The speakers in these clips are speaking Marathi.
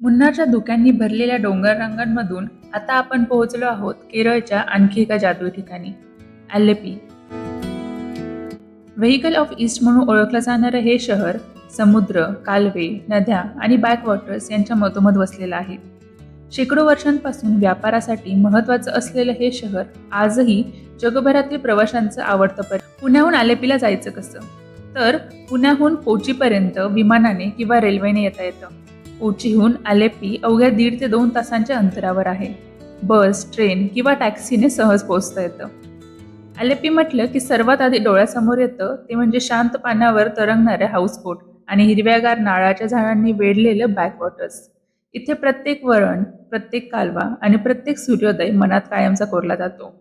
मुन्नारच्या धुक्यांनी भरलेल्या डोंगर रांगांमधून आता आपण पोहोचलो आहोत केरळच्या आणखी एका जादुई ठिकाणी, ॲलेपी. व्हेइकल ऑफ ईस्ट म्हणून ओळखलं जाणारं हे शहर समुद्र, कालवे, नद्या आणि बॅकवॉटर्स यांच्या मधोमध वसलेलं आहे. शेकडो वर्षांपासून व्यापारासाठी महत्त्वाचं असलेलं हे शहर आजही जगभरातील प्रवाशांचं आवडतं पुण्याहून ॲलेपीला जायचं कसं? तर पुण्याहून कोचीपर्यंत विमानाने किंवा रेल्वेने येता येतं. कोचीहून ॲलेपी अवघ्या 1.5 ते 2 तासांच्या अंतरावर आहे. बस, ट्रेन किंवा टॅक्सीने सहज पोहोचता येतं. ॲलेपी म्हटलं की सर्वात आधी डोळ्यासमोर येतं ते म्हणजे शांत पाण्यावर तरंगणारे हाऊसबोट आणि हिरव्यागार नारळाच्या झाडांनी वेढलेलं बॅकवॉटर्स. इथे प्रत्येक वळण, प्रत्येक कालवा आणि प्रत्येक सूर्योदय मनात कायमचा कोरला जातो.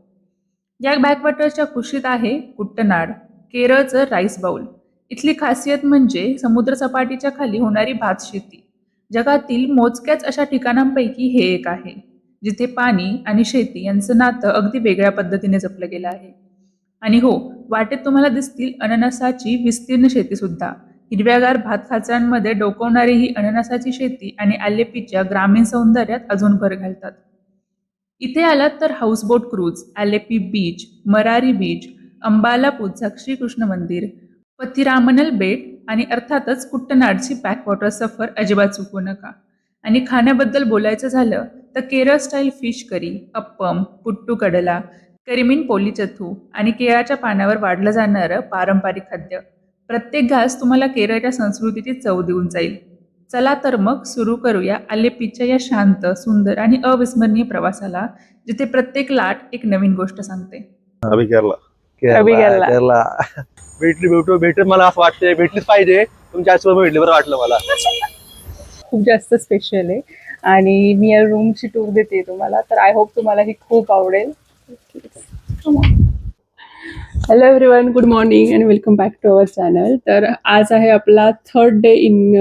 या बॅकवॉटर्सच्या कुशीत आहे कुट्टनाड, केरळचं राईस बाउल. इथली खासियत म्हणजे समुद्रसपाटीच्या खाली होणारी भातशेती. जगातील मोजक्याच अशा ठिकाणांपैकी हे एक आहे, जिथे पाणी आणि शेती यांचं नातं अगदी वेगळ्या पद्धतीने जपलं गेलं आहे. आणि हो, वाटेत तुम्हाला दिसतील अननसाची विस्तीर्ण शेती सुद्धा. हिरव्यागार भातखाचांमध्ये डोकावणारी ही अननसाची शेती आणि ॲलेपीच्या ग्रामीण सौंदर्यात अजून भर घालतात. इथे आलात तर houseboat cruise, Alleppey beach, Marari beach, अंबालापूरचा श्रीकृष्ण मंदिर, पथिरामनल बेट आणि अर्थातच कुट्टनाडची बॅकवॉटर सफर अजिबात चुकू नका. आणि खाण्याबद्दल बोलायचं झालं तर Kerala style fish curry, appam, puttu kadala, karimeen pollichathu आणि केळाच्या पानावर वाढलं जाणारं पारंपरिक खाद्य. प्रत्येक घास तुम्हाला केरळच्या संस्कृतीची चव देऊन जाईल. चला तर मग सुरू करूया ॲलेपीच्या या शांत, सुंदर आणि अविस्मरणीय प्रवासाला, जिथे प्रत्येक लाट एक नवीन गोष्ट सांगते. अभि केरला अभि केरला. केरला भेटली मला असं वाटतंय, भेटलीच पाहिजे. तुमच्या आजोबा भेटली बरं वाटलं मला. खूप जास्त स्पेशल आहे आणि मी या रूमची टूर देते तुम्हाला, तर आय होप तुम्हाला ही खूप आवडेल. Hello everyone, good morning and welcome back to our channel. तर आज आहे आपला 3rd डे इन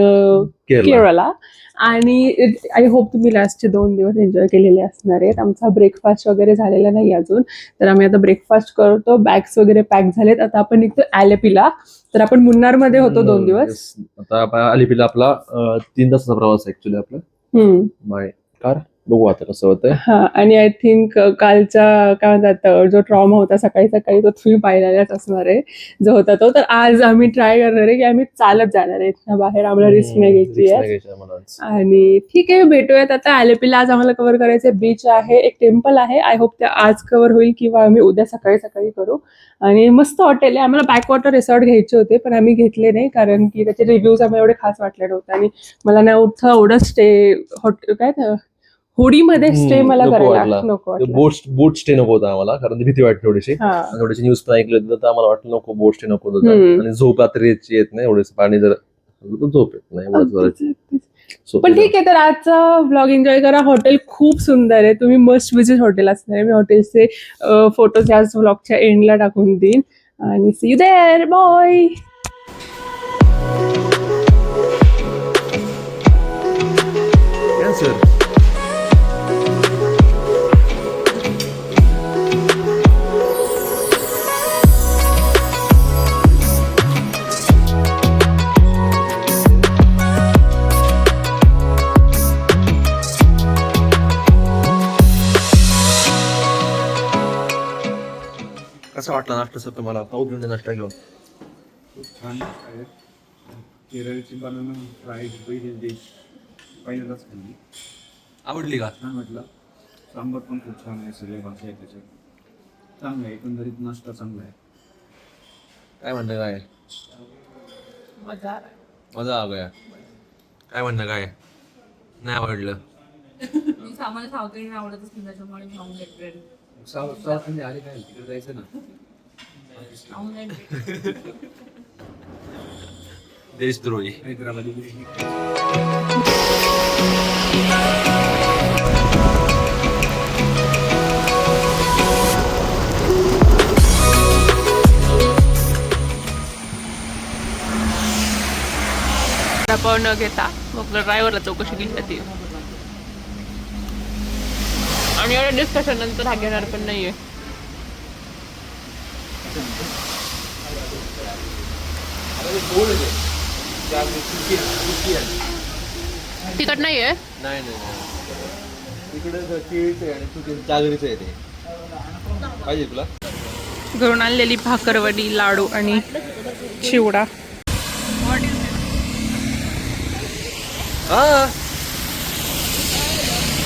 केरळला आणि आय होप तुम्ही लास्टचे 2 दिवस एन्जॉय केलेले असणार आहेत. आमचा ब्रेकफास्ट वगैरे झालेला नाही अजून, तर आम्ही आता ब्रेकफास्ट करतो. बॅग्स वगैरे पॅक झालेत. आता आपण निघतो ॲलेपीला. तर आपण मुन्नारमध्ये होतो 2 दिवस. आता आपण ॲलेपीला आपला 3 तासाचा प्रवास ऍक्च्युली आपला बाय कार. बघू आता कसं होतंय. हा, आणि आय थिंक कालचा काय म्हणतात जो ट्रॉमा होता सकाळी सकाळी तो तुम्ही पाहिलेलाच असणार आहे जो होता तो. तर आज आम्ही ट्राय करणार आहे की आम्ही चालत जाणार आहे इथनं बाहेर. आम्हाला रिस्क नाही घ्यायची आहे. आणि ठीक आहे, भेटूयात आता ॲलेपीला. आज आम्हाला कव्हर करायचे बीच आहे, एक टेम्पल आहे. आय होप ते आज कव्हर होईल किंवा आम्ही उद्या सकाळी सकाळी करू. आणि मस्त हॉटेल आहे. आम्हाला बॅकवॉटर रिसॉर्ट घ्यायचे होते पण आम्ही घेतले नाही, कारण की त्याचे रिव्ह्यूज आम्हाला एवढे खास वाटले नव्हते. आणि मला ना एवढं स्टे हॉटेल काय होडीमध्ये स्टे मला करायला नको. बोट स्टे नको होता आम्हाला, कारण ती भीती वाटते थोडीशी. थोडीशी न्यूज पण ऐकलं होतं तर आम्हाला वाटलं नको, बोट स्टे नको होतं. आणि झोप रात्री येत नाही, एवढेच पाणी जर झोप येत नाही. पण ठीक आहे, तर आजचा व्लॉग एन्जॉय करा. हॉटेल खूप सुंदर आहे, तुम्ही मस्ट विजिट हॉटेल असणार आहे. मी हॉटेलचे फोटोज याच व्लॉगच्या एंडला टाकून देईन. आणि सी यू देअर, बाय. कसं वाटलं नाश्ता सर तुम्हाला? साऊथ इंडियन नाश्ता घेऊन छान आहे. केरळची बनवून फ्राईड पहिली डिश पहिल्यांदाच खाल्ली. आवडली का? छान वाटलं. सांबर पण खूप छान आहे, सगळ्या भाषा आहे त्याच्यात. चांगलं आहे, एकंदरीत नाश्ता चांगला आहे. काय म्हणणं काय? मजा आ गया. काय म्हणणं काय? नाही आवडलं. आम्हाला साऊथ इंडियन आवडतच नाही, त्याच्यामुळे मी ऑमलेट ब्रेड. साऊथ इंडिया आली काय तिकडे जायचं ना. देशद्रोही. हैदराबादी आपण न घेता मग ड्रायव्हरला चौकशी केली जाते. आणि एवढ्या डिस्कशन नंतर हा घेणार पण नाहीये. तिखट नाहीये. नाही इकडे केळीचं आहे आणि तू जागरीचं आहे ते पाहिजे तुला. घरून आणलेली भाकरवडी, लाडू आणि चिवडा.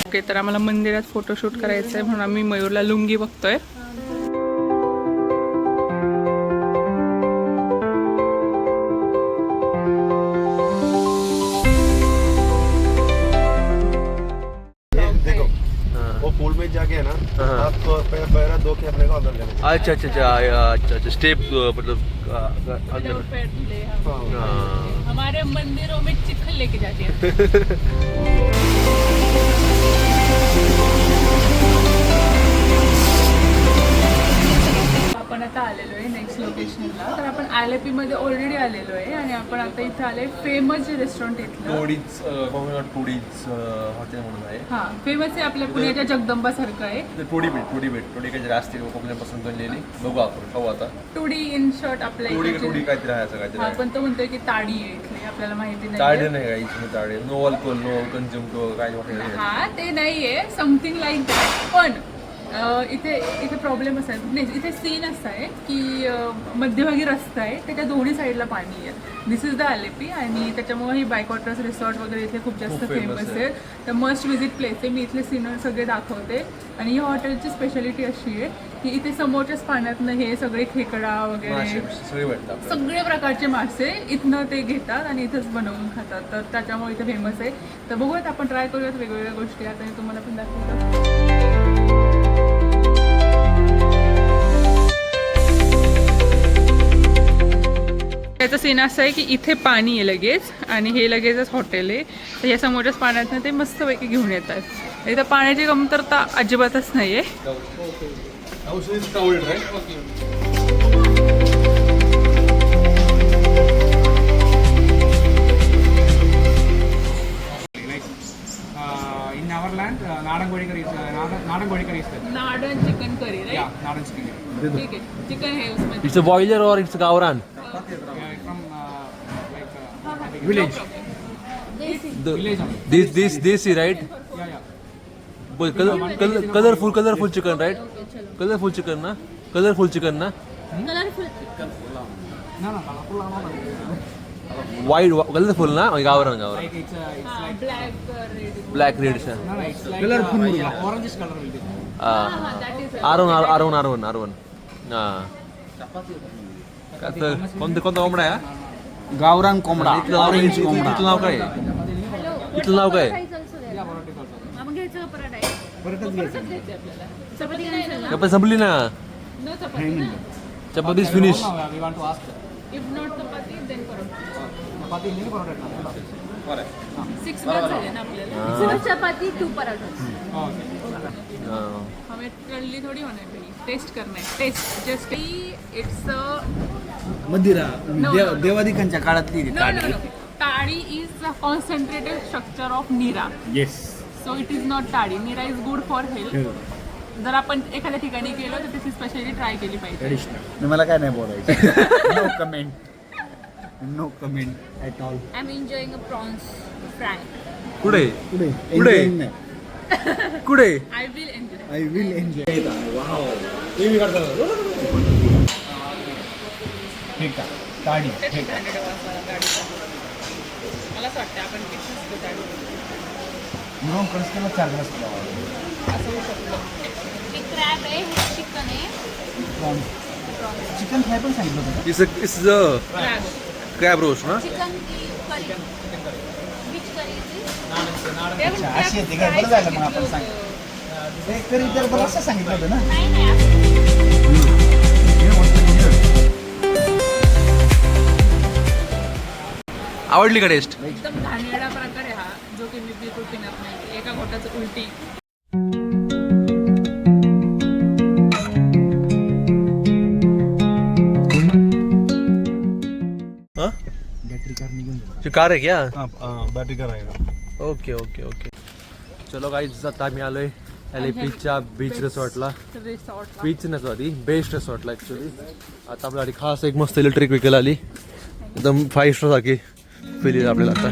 ओके, तर आम्हाला मंदिरात फोटोशूट करायचं आहे म्हणून आम्ही मयूरला लुंगी बघतोय. वो पुल में जाके है ना आपको पैरा दो के अपने को अंदर लेना. अच्छा अच्छा अच्छा अच्छा अच्छा स्टेप मतलब हमारे मंदिरों में चिखल लेके जाते हैं. आपण आता आलेलो आहे नेक्स्ट लोकेशनला. तर आपण आलेपी मध्ये ऑलरेडी आलेलो आहे आणि आपण आता इथे आले फेमस जे रेस्टॉरंट इथलं. टोडीज हॉटेल म्हणून आहे. हा, फेमस आहे आपल्या पुण्याच्या जगदंबा सारखं आहे. टोडी काहीतरी असते कोकणापासून बनलेली. बघू आपण खाऊ आता. टुडी इन शॉर्ट आपल्या टोडी काहीतरी आहे असं काहीतरी. आपण तो म्हणतोय की ताडी आहे इथली, आपल्याला माहिती ताडे नाही. नाही काही ताडे. No alcohol no consume to काय हॉटेल. हा, ते नाहीये, समथिंग लाईक दॅट. पण इथे प्रॉब्लेम असा आहे, नाही इथे सीन असा आहे की मध्यभागी रस्ता आहे, त्याच्या दोन्ही साईडला पाणी आहे. दिस इज द आलेपी आणि त्याच्यामुळे ही बायकवॉटर्स रिसॉर्ट वगैरे इथे खूप जास्त फेमस आहे. तर मस्ट विजिट प्लेस आहे. मी इथले सीन सगळे दाखवते. आणि ही हॉटेलची स्पेशालिटी अशी आहे की इथे समोरच्याच पाण्यातनं हे सगळे खेकडा वगैरे सगळे प्रकारचे मासे इथनं ते घेतात आणि इथंच बनवून खातात. तर त्याच्यामुळे इथे फेमस आहे. तर बघूयात, आपण ट्राय करूयात वेगवेगळ्या गोष्टी. आता मी तुम्हाला पण दाखवतो. त्याचा सीन असा आहे की इथे पाणी आहे लगेच आणि हे लगेचच हॉटेल आहे. तर या समोरच्याच पाण्यातनं ते मस्तपैकी घेऊन येतात. इथं पाण्याची कमतरता अजिबातच नाही आहे. In our land, Nadan Kodi curry is there. Nadan chicken curry right. Yeah, Nadan chicken curry. ठीक आहे, चिकन है उसमें. इट्स अ बॉयलर और इट्स गावरान. From like village. Village only. This right. Yeah, yeah. Colorful chicken right. Colorful chicken na. No, colorful or not. White colorful na. Gawaran. Like it's like Black red sir. no, it's like colorful. Orangish color will be. that is Arun. कोणता कोंबडा आहे? गावरान कोंबडा. ऑरेंज कोंबडा. इथलं नाव काय? इथलं नाव काय? चपाती संपली ना. Chapati finish. We want to ask. If not chapati then paratha. Chapati नहीं परोठा. Correct. 6 बार झाले ना आपल्याला. चपाती 2 पराठा. Okay. हमें टल्ली थोड़ी होना है, टेस्ट करना है. टेस्ट जस्ट इट्स मदिरा No. देवादिकांच्या काळातली no. Toddy is a concentrated structure of neera. Yes. So it is not toddy. Neera is good for health. जर आपण एखाद्या ठिकाणी गेलो तर त्याची स्पेशालिटी ट्राय केली पाहिजे. मला काय नाही बोलायचं. No comment at all. I am enjoying a prawns fry. कुठे? पुढे कुठे? I will enjoy. I will enjoy. ठीक आहे. ताडी. मला असं वाटतं आपण किती ताडी म्हणून क्रस्टला 4 ग्लास असं होऊ शकतं. हे क्रॅब आहे, हे चिकन आहे. चिकन फ्राय पण सांगितलं होतं. इट्स क्रॅब रोस्ट ना. चिकन की करी. विच करी अच्छा, अशी येते काय? बरं झालं मग आपण सांगितलं. एक करी तर बरं असं सांगितलं होतं ना. नाही आवडली का टेस्ट? एकदम घाणेरडा प्रकार आहे हा, जो की मी बिलकुल पिणार नाही. एका घोटाचं उलटी. कार आहे क्या? बैटरी का रहेगा. ओके. चलो गाईज, आता आम्ही आलोय एलएपीच्या बीच रिसॉर्टला. रिसॉर्ट बीच नाही सॉरी, बेस्ट रिसॉर्टला ॲक्च्युली. आता आपल्यासाठी खास एक मस्त इलेक्ट्रिक व्हेकल आली. एकदम 5 स्टार सारखी फील येईल आपल्याला आता.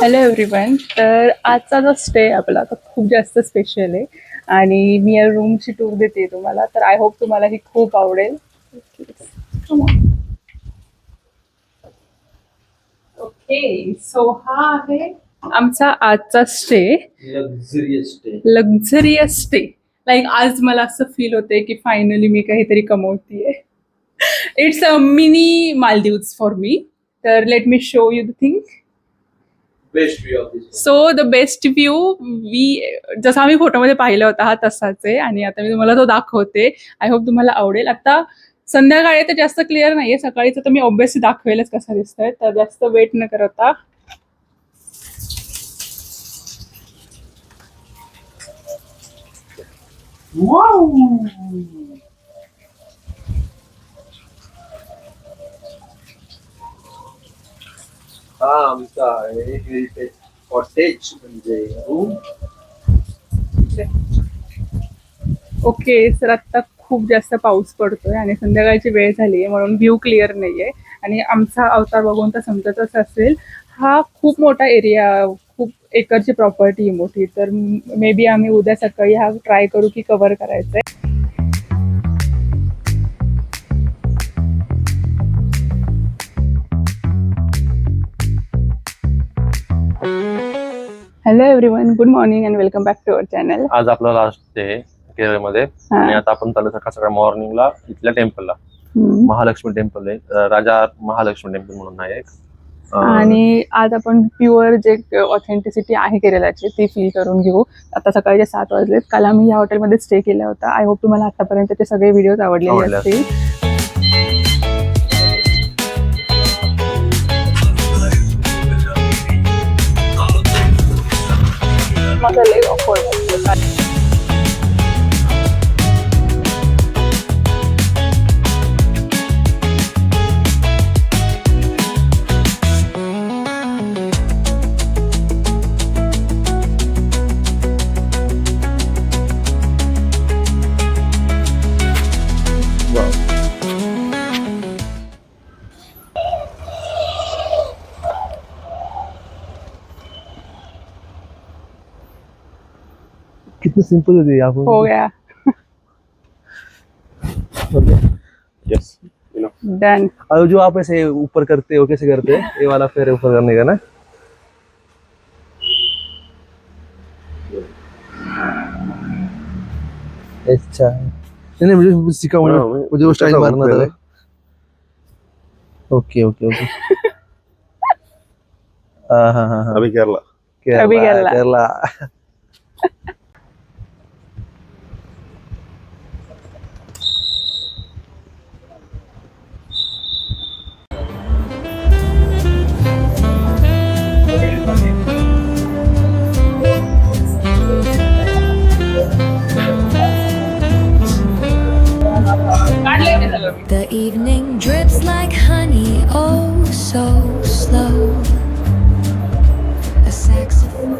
Hello everyone. तर आजचा जो स्टे आपला तो खूप जास्त स्पेशल आहे आणि मी या रूमची टूर देते तुम्हाला. तर आय होप तुम्हाला ही खूप आवडेल. ओके, सो हा आहे आमचा आजचा स्टे. Luxurious stay. लाईक आज मला असं फील होते की फायनली मी काहीतरी कमवतीये. It's a mini Maldives for me. तर let me show you the thing. So the best view जसं आम्ही फोटोमध्ये पाहिलं होता हा तसाच आहे आणि आता मी तुम्हाला तो दाखवते. आय होप तुम्हाला आवडेल. आता संध्याकाळी तर जास्त क्लिअर नाहीये, सकाळीच तर मी ऑब्व्हियसली दाखवेलच कसा दिसतोय. तर जास्त वेट न करता हा आमचा हेरिटेज कॉटेज म्हणजे रूम. ओके. तर आता खूप जास्त पाऊस पडतोय आणि संध्याकाळची वेळ झाली आहे म्हणून व्ह्यू क्लिअर नाहीये आणि आमचा अवतार बघून तर समजतच असेल. हा खूप मोठा एरिया, खूप एकरची प्रॉपर्टी आहे मोठी. तर मे बी आम्ही उद्या सकाळी हा ट्राय करू की कव्हर करायचंय. Hello everyone, good morning and welcome back to our channel. आज आपला लास्ट डे केरळमध्ये आणि आता आपण चालू सकाळ मॉर्निंगला इथल्या टेम्पलला. महालक्ष्मी टेम्पल आहे, राजा महालक्ष्मी टेम्पल म्हणून आहे एक. आणि आज आपण प्युअर जे ऑथेंटिसिटी आहे केरळाची ती फील करून घेऊ. आता सकाळचे 7 वाजलेत. काल आम्ही या हॉटेलमध्ये स्टे केला होता. आय होप तुम्हाला आतापर्यंतचे सगळे व्हिडिओज आवडलेले असतील. माझा लई ऑफर्ड कितनी सिंपल होती है हो गया. यस. डन. और जो आप ऐसे ऊपर करते हो कैसे करते हैं ये वाला फिर ऊपर करने का ना. अच्छा नहीं मुझे सिखा मुझे वो स्टाइल मारना था. Okay okay okay. हाँ हाँ हाँ. अभी Kerala. Kerala. The evening drips like honey, oh so slow. A saxophone.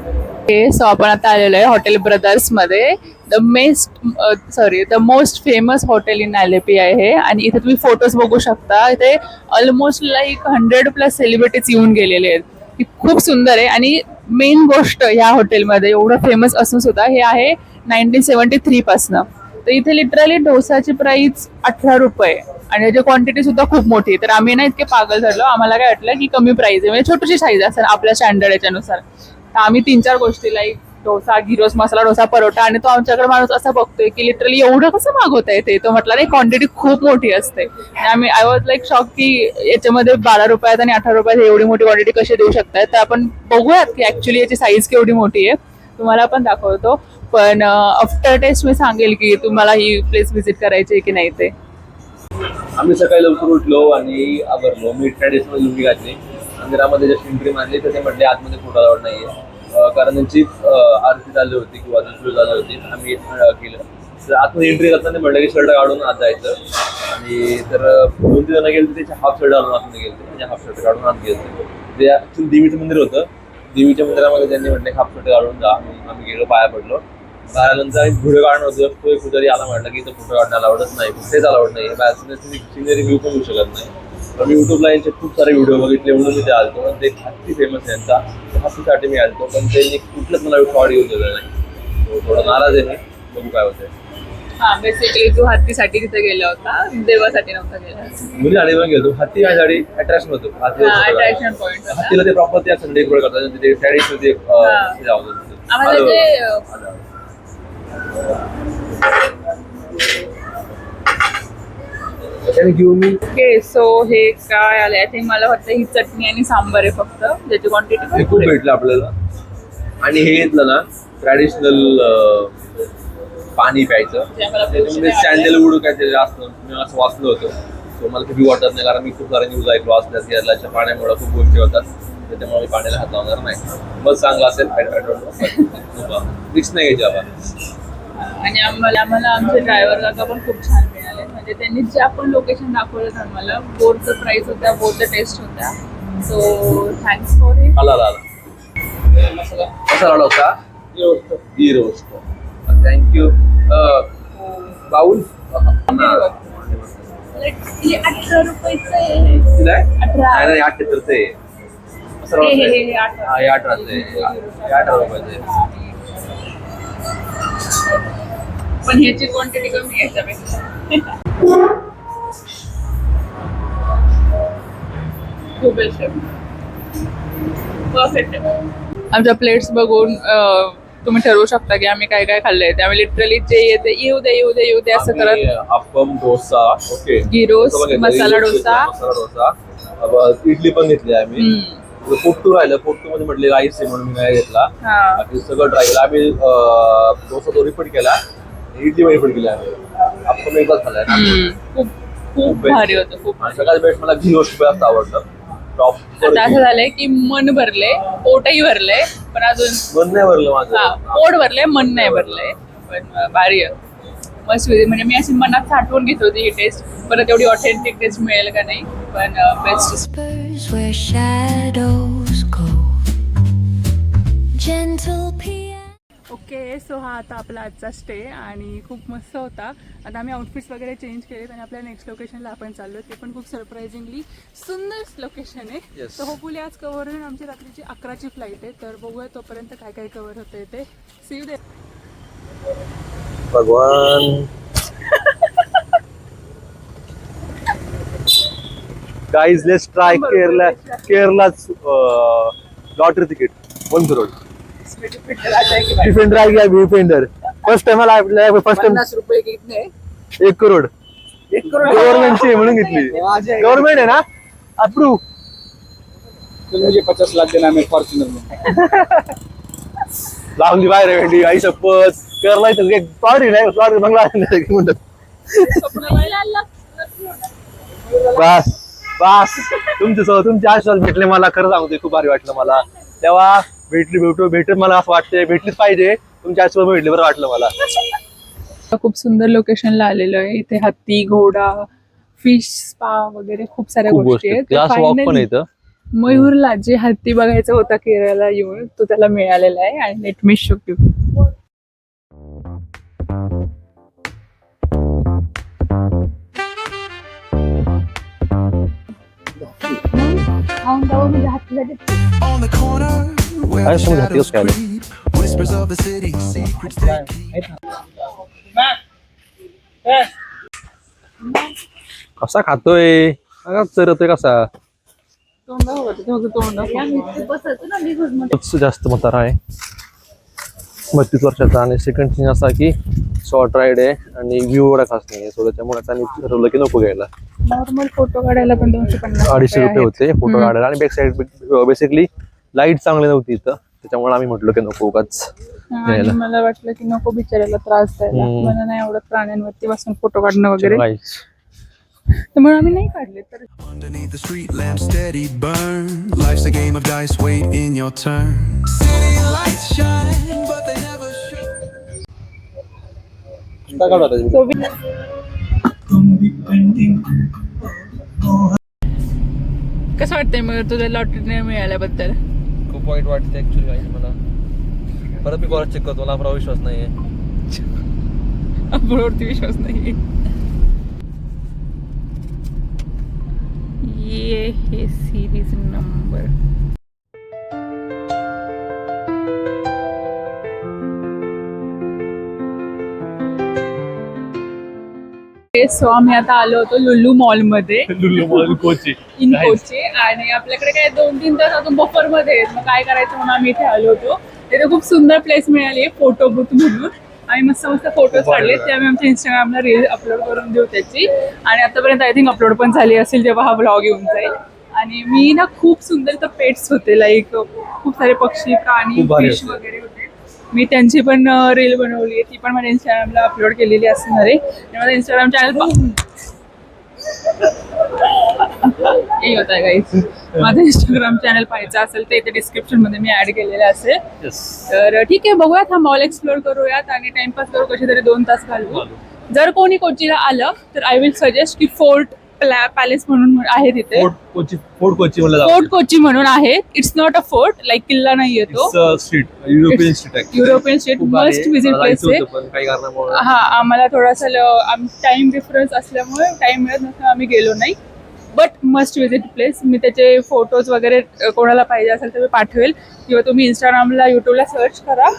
So आपण आता आलेलो आहे हॉटेल ब्रदर्स मध्ये. The most famous hotel in Alleppey आहे हे. आणि इथे तुम्ही फोटोज बघू शकता. इथे ऑलमोस्ट लाईक 100+ सेलिब्रिटीज येऊन गेलेले आहेत. ती खूप सुंदर आहे. आणि मेन गोष्ट ह्या हॉटेलमध्ये एवढं फेमस असून सुद्धा हे आहे 1973 पासनं. तर इथे लिटरली डोसाची प्राइस 18 रुपये आणि याची क्वांटिटी सुद्धा खूप मोठी. तर आम्ही ना इतके पागल झालो. आम्हाला काय वाटलं की कमी प्राइस आहे म्हणजे छोटीशी साईज असेल आपल्या स्टँडर्ड याच्यानुसार. तर आम्ही 3-4 गोष्टी लाईक डोसा, गिरोस मसाला डोसा, परोठा. आणि तो आमच्याकडे माणूस असा बघतोय की लिटरली एवढं कसं मागवता येते. तो म्हटला नाही क्वांटिटी खूप मोठी असते. आणि आम्ही आय वॉज लाईक शॉक की याच्यामध्ये 12 रुपयात आणि 18 रुपयात एवढी मोठी क्वांटिटी कशी देऊ शकतायत. तर आपण बघूयात की ऍक्च्युली याची साईज केवढी मोठी आहे. तुम्हाला पण दाखवतो. पण आफ्टर टेस्ट मी सांगेल की तुम्हाला ही प्लेस व्हिजिट करायची आहे की नाही ते. आम्ही सकाळी लवकर उठलो आणि आवरलो. मी ट्रॅडिशनल लुंगी घातली. मंदिरामध्ये जस्ट एंट्री मारली तर ते म्हटले आतमध्ये फोटो अलाउड नाहीये कारण त्यांची आरती चालली होती किंवा सुरू झाली होती. आम्ही केलं तर आतमध्ये एंट्री करताना म्हटलं की शर्ट काढून आत जायचं. आणि तर 2-3 जण गेले त्याचे हाफ शर्ट घालून आतमध्ये गेले म्हणजे हाफ शर्ट काढून आत गेले. ते ऍक्च्युली देवीचं मंदिर होतं. देवीच्या मंदिरामध्ये त्यांनी म्हटलं हाफ शर्ट काढून जा. आम्ही गेलो, पाया पडलो. बाहेरनंतर आम्ही व्हिडिओ काढणं होतो. तो एक पुजारी आला म्हटलं की इथं फोटो काढणं अलाउडच नाही, कुठेच अलाउड नाही. बाहेर सिनरी व्ह्यू पण होऊ शकत नाही. मी युट्यूबला यांचे खूप सारे व्हिडिओ बघितले म्हणून मी ते आलतो. पण ते हत्ती फेमस आहे यांचा, हत्तीसाठी मी आलतो. पण त्यांनी कुठलंच मला शॉर्ट यूज दिलं नाही. तो थोडा नाराज आहे मी, बघू काय होतंय. हा, बेसिकली तू हत्तीसाठी तिथे गेला होता, देवासाठी नव्हता गेला. मी झाडी पण गेलो. हत्ती माझ्यासाठी अट्रॅक्शन होतो. अट्रॅक्शन पॉइंट हत्तीला ते प्रॉपर त्या संडे डेकोरेट करतात, ते ट्रॅडिशनल ते आम्हाला ते ओके. सो हे काय आलंय, आय थिंक मला वाटतं ही चटणी आणि सांबार आहे फक्त, ज्याची क्वांटिटी खूप भेटलं आपल्याला. आणि हे घेतलं ना ट्रॅडिशनल पाणी प्यायचं, त्याच्यामध्ये सँडलवूड काहीतरी जास्त मी असं वाचलं होतं. सो मला किती वाटत नाही, कारण मी खूप सारे न्यूज ऐकलो असल्यास केरळाच्या पाण्यामुळे खूप गोष्टी होतात, त्याच्यामुळे मी पाण्याला हात लावणार नाही. मग चांगलं असेल, रिक्स नाही घ्यायची आपण. आणि आम्हाला आमचे ड्रायव्हर काका पण खूप छान मिळाले. म्हणजे त्यांनी ज्या पण लोकेशन दाखवलं आम्हाला, बोरचं प्राईस होत्या, बोरचं टेस्ट होत्या. So thanks for it. आला मसाला होता ही रोस्ट. थँक्यू. बाऊल 18 रुपयाचं आहे. नाही 78 आहे. हे 18 रुपयाचे. पण ह्याची क्वांटिटी कमी आहे त्यापेक्षा. खूप बेस्ट आहे, परफेक्ट आहे. आमच्या प्लेट्स बघून तुम्ही ठरवू शकता की आम्ही काय काय खाल्लंय. ते आम्ही लिटरली जे येते येऊ दे असं करत. अप्पम, डोसा, ओके, गिरोस, मसाला डोसा. इडली पण घेतली आम्ही. पोट्टू राहिलं, पोट्टू मध्ये म्हटले राईस आहे म्हणून मी नाही घेतला. बाकी सगळं ट्राय केलं आम्ही. डोसा तो रिपीट केला, इडली पण रिपीट केली आम्ही. अप्पम एकदाच खाल्लाय. खूप खूप भारी होतं, खूप. सगळ्यात बेस्ट मला घी रोस्ट जास्त आवडतं. टॉप आता असं झालंय की मन भरले, पोटही भरले, पण अजून मन नाही भरलं माझं. पोट भरलंय, मन नाही भरलंय. पण भारी आहे, मस्त. म्हणजे मी अशी मनात साठवून घेत होती ही टेस्ट, परत एवढी ऑथेंटिक टेस्ट मिळेल का नाही, पण best. Whispers where shadows go. Gentle piano. Okay. So हा आता आपला आजचा स्टे आणि खूप मस्त होता. आता आम्ही आउटफिट्स वगैरे चेंज केलेत आणि आपल्या नेक्स्ट लोकेशनला आपण चाललो. ते पण खूप सरप्राइझिंगली सुंदर लोकेशन आहे. तर होपफुली आज कव्हर होईल. आमची रात्रीची 11ची फ्लाईट आहे, तर बघूया तोपर्यंत काय काय कव्हर होतंय ते. See you there. भगवान. Guys, let's try Kerala's lottery ticket. 1 crore. Defender आ गया, डिफेंडर. फर्स्ट टाइम मला फर्स्ट टाइम. 50 रुपये कितने? 1 करोड. गव्हर्नमेंटची म्हणून घेतली. गव्हर्नमेंट आहे ना, अप्रूव्ह. तो मुझे 50 लाख देना, मैं फॉर्च्यूनर में. लावली बाहेर भेंडी, आई शपथ. केरला इथं एक प्लॉट नाही, प्लॉट बंगला म्हणतात. बस तुमचे आशीर्वाद भेटले मला. खरं सांगते खूप भारी वाटलं मला. तेव्हा भेटत मला असं वाटतंय भेटलीच पाहिजे. तुमच्या आशीर्वाद भेटले बरं वाटलं मला. खूप सुंदर लोकेशनला आलेलो आहे. इथे हत्ती, घोडा, फिश स्पा वगैरे खूप साऱ्या गोष्टी आहेत. ग्लास वॉक पण येतं. मयूरला जे हत्ती बघायचा होता केरळला येऊन, तो त्याला मिळालेला आहे. आणि late me show you. On the corner where the shadows creep, whispers of the city, secrets they keep. कसा खातोय, चरतोय कसा. जास्त म्हातारा आहे, 32 वर्षाचा. आणि सेकंड थिंग असा की शॉर्ट राईड आहे आणि व्ह्यू एवढा खास नाही आहे. सो त्याच्यामुळे त्यांनी ठरवलं की नको घ्यायला. नॉर्मल फोटो काढायला पण 250 रुपये होते फोटो काढायला. आणि बॅक साईड बेसिकली लाईट चांगली नव्हती इथं, त्याच्यामुळे आम्ही म्हटलो की नको उगाच. मला वाटलं की नको बिचारायला त्रास द्यायला. मला नाही आवडत प्राण्यांवरती बसून फोटो काढणं वगैरे, त्यामुळे आम्ही नाही काढले. तर Underneath the street lamp steady burn, life's a game of dice, wait in your turn. City lights shine but they never show. कसं वाटतंय मग तुझ्या लॉटरी मिळाल्याबद्दल? खूप वाईट वाटते ऍक्च्युली मला. परत मी कॉलेज चेक करतो, मला आपला विश्वास नाहीये. आपल्यावरती विश्वास नाही. ये हे सिरीज नंबर. सो आम्ही आता आलो होतो लुल्लू मॉलमध्ये कोची इन कोची आणि आपल्याकडे काय 2-3 तास अजून बफर मध्ये आहेत. मग काय करायचं म्हणून आम्ही इथे आलो होतो. तिथे खूप सुंदर प्लेस मिळाली फोटो बूथ म्हणून. आम्ही मस्त फोटोज काढले ते आम्ही आमच्या इंस्टाग्रामला रील अपलोड करून देऊ त्याची. आणि आतापर्यंत आय थिंक अपलोड पण झाली असेल जेव्हा हा ब्लॉग येऊन जाईल. आणि मी ना खूप सुंदर तर पेट्स होते, लाईक खूप सारे पक्षी प्राणी फिश वगैरे होते. मी त्यांची पण रील बनवली, ती पण माझ्या इंस्टाग्रामला अपलोड केलेली असणार आहे. आणि माझा इंस्टाग्राम चॅनल होत आहे गाईस. माझं इंस्टाग्राम चॅनल पाहायचं असेल तर इथे डिस्क्रिप्शन मध्ये मी ऍड केलेलं असेल. तर ठीक आहे, बघूयात हा मॉल एक्सप्लोर करूयात आणि टाइमपास करू, कशी तरी 2 तास घालवू. जर कोणी कोचीला आलं तर आय विल सजेस्ट की फोर्ट पॅलेस म्हणून आहे तिथे. फोर्ट कोची म्हणून आहे. It's not a fort, like किल्ला नाहीये तो. European street must visit place आहे. हा, आम्हाला थोडासा टाइम डिफरन्स असल्यामुळे टाइम मिळत नसल्यामुळे आम्ही गेलो नाही. But must visit place. मी त्याचे फोटोज वगैरे कोणाला पाहिजे असेल तर मी पाठवेल, किंवा तुम्ही इंस्टाग्रामला युट्यूबला सर्च करा.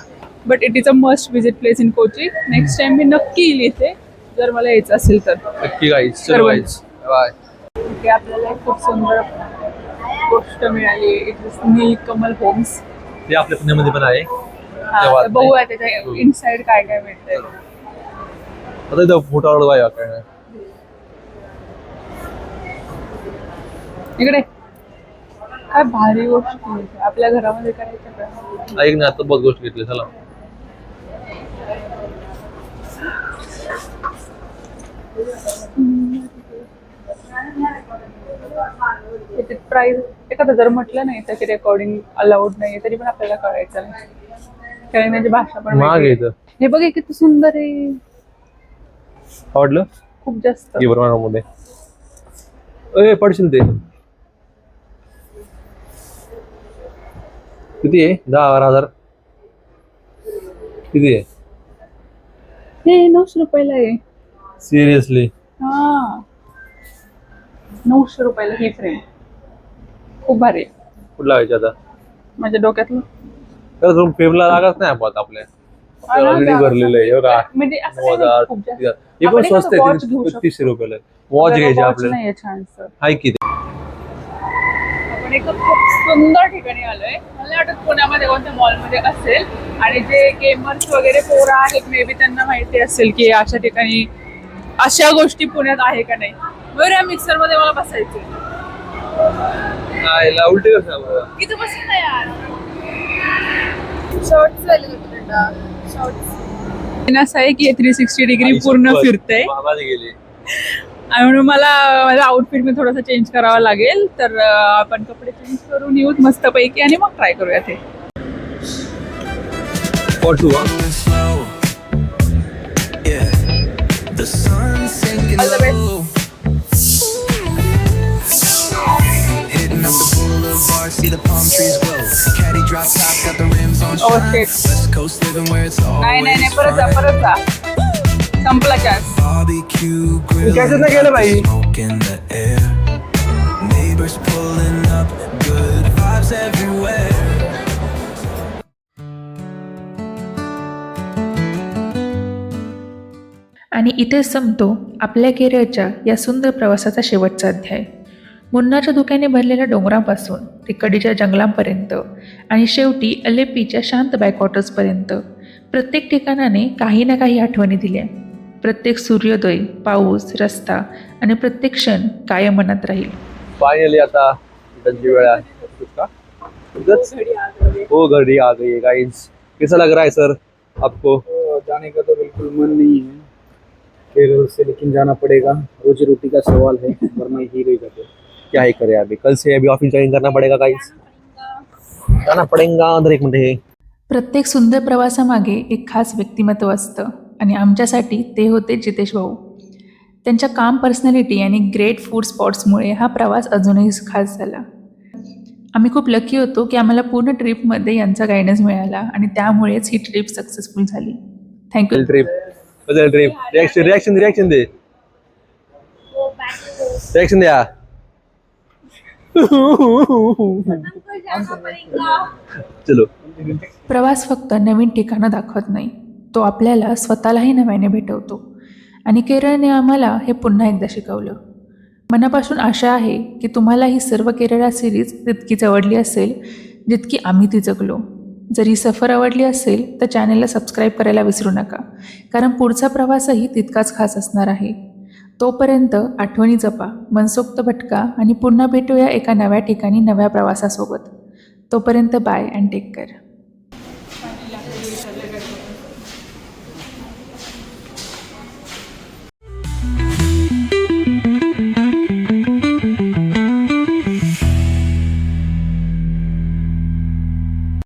But it is a must visit place in Kochi. Next time मी नक्की येईल इथे जर मला यायचं असेल तर. नक्की गाईज. चलो गाईज, बाय. इथे आपल्याला एक खूप सुंदर गोष्ट मिळाली. It is Neelkamal homes. ते आपल्या पुण्यामध्ये पण आहे. तर बघूया त्याच्या इनसाइड काय काय मिळतंय. आता इथं फोटो काय इकडे काय भारी गोष्ट आपल्या घरामध्ये करायचं का? ऐक ना, आता बहुत गोष्ट घेतली. चला प्राइस एखादं जर म्हटलं नाही त्याची रेकॉर्डिंग अलाउड नाही तरी पण आपल्याला कळायचं नाही, कारण त्याची भाषा पण महाग आहे इथं. हे बघ किती सुंदर आहे. आवडलं खूप जास्त. मध्ये पडशील ते किती आहे? 10,000 किती आहे? हे 900 रुपयाला आहे. सिरियसली? हा, 900 रुपयाला ही फ्रेम. खूप भारी आहे. कुठला लावायची आता? माझ्या डोक्यातलं तर फ्रेमला लागत नाही आपण आपल्या ऑलरेडी भरलेलं आहे. बघा, म्हणजे असं काही नाही, खूप जास्त. हे पण आपण स्वस्त एखादं आहे. watch घेऊ शकतो. 3300 रुपयाला वॉच घ्यायची आपल्याला. नाहीये छानसं. हाय किती? आपण एका खूप सुंदर ठिकाणी आलोय. मला नाही वाटत पुण्यामध्ये कोणत्या मॉलमध्ये असेल. आणि जे गेमर्स वगैरे पोरं आहेत मे बी त्यांना माहिती असेल की अशा ठिकाणी अशा गोष्टी पुण्यात आहे का नाही. बरं, या मिक्सर मध्ये मला बसायचं. उलटी कसं इथं बसून नाही यार. असं आहे की 360 डिग्री पूर्ण फिरते गेले. आणि म्हणून मला माझा आउटफिट मी थोडासा चेंज करावा लागेल. तर आपण कपडे चेंज करून येऊत मस्त पैकी आणि मग ट्राय करूया ते. slow. Yeah, the sun's sinking All the best. low. Hitting up the boulevard, see the palm trees grow. Caddy drop top, got the rims on Oh, shine. shit. West Coast living where it's नाही नाही नाही, always परत जा fun. परत जा. संपला chance. Barbecue grill, smoke in the air. Neighbors pulling up, good vibes everywhere. आणि इथे संपतो आपल्या केरळच्या या सुंदर प्रवासाचा शेवटचा अध्याय. मुन्नाच्या धुक्याने भरलेल्या डोंगरांपासून ते कडीच्या जंगलांपर्यंत आणि शेवटी अलेप्पीच्या शांत बॅकवॉटर्सपर्यंत प्रत्येक ठिकाणाने काही ना काही आठवणी दिल्या. प्रत्येक सूर्योदय, पाऊस, रस्ता आणि प्रत्येक क्षण कायम मनात राहील. फायनली आता रिटर्नची वेळ आहे. हो, घड़ी आ गई है गाइस. कैसा लग रहा है सर आपको? जाने का तो बिल्कुल मन नहीं है केरल से, लेकिन जाना पड़ेगा. रोजी रोटी का सवाल है, वरना ही रही जाते. क्या ही करे अभी, कल से अभी ऑफिस ज्वाइन करना पड़ेगा गाइस. जाना पड़ेगा. अंदर एक मिनट है. प्रत्येक सुंदर प्रवासामागे एक खास व्यक्तिमत्व असतं आणि आमच्यासाठी ते होते जितेश भाऊ. त्यांच्या काम पर्सनॅलिटी आणि ग्रेट फूड स्पॉट्समुळे हा प्रवास अजूनही खास झाला. आम्ही खूप लकी होतो की आम्हाला पूर्ण ट्रिपमध्ये यांचा गायडन्स मिळाला आणि त्यामुळेच ही ट्रिप सक्सेसफुल झाली. थँक्यू. ट्रिप रिएक्शन दे. रिएक्शन द्या. चलो. प्रवास फक्त नवीन ठिकाणं दाखवत नाही, तो आपल्याला स्वतःलाही नव्याने भेटवतो. आणि केरळने आम्हाला हे पुन्हा एकदा शिकवलं. मनापासून आशा आहे की तुम्हाला ही सर्व केरळा सिरीज तितकीच आवडली असेल जितकी आम्ही ती जगलो. जर ही सफर आवडली असेल तर चॅनलला सबस्क्राईब करायला विसरू नका, कारण पुढचा प्रवासही तितकाच खास असणार आहे. तोपर्यंत आठवणी जपा, मनसोक्त भटका आणि पुन्हा भेटूया एका नव्या ठिकाणी नव्या प्रवासासोबत. तोपर्यंत बाय अँड टेक केअर.